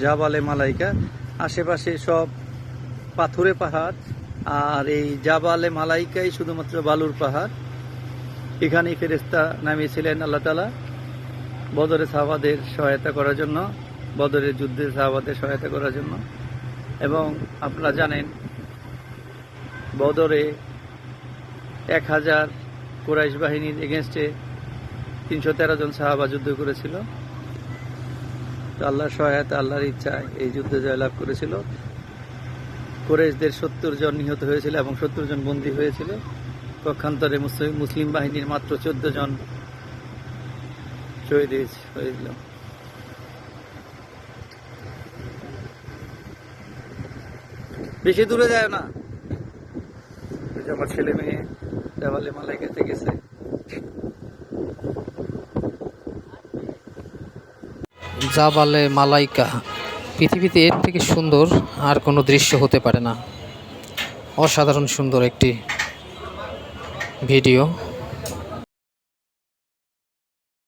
জাবালে মালাইকা। আশেপাশে সব পাথুরে পাহাড়, আর এই জাবালে মালাইকাই শুধুমাত্র বালুর পাহাড়। এখানেই ফেরেশতা নামিয়েছিলেন আল্লাহ তাআলা বদরের সাহাবাদের সহায়তা করার জন্য, বদরের যুদ্ধে সাহাবাদের সহায়তা করার জন্য। এবং আপনারা জানেন বদরে 1000 কুরাইশ বাহিনীর এগেনস্টে 313 জন সাহাবা যুদ্ধ করেছিল। তো আল্লাহর সহায়তা, আল্লাহর ইচ্ছায় এই যুদ্ধে জয়লাভ করেছিল। কুরাইশদের 70 জন নিহত হয়েছিল এবং 70 জন বন্দী হয়েছিল। পক্ষান্তরে মুসলিম বাহিনীর মাত্র 14 জন শহীদ হয়েছিল। বেশি দূরে যায় না, আমার ছেলে মেয়ে জাবালে মালাইকাতে গেছে। জাবালে মালাইকা, পৃথিবীতে এর থেকে সুন্দর আর কোনো দৃশ্য হতে পারে না। অসাধারণ সুন্দর একটি ভিডিও।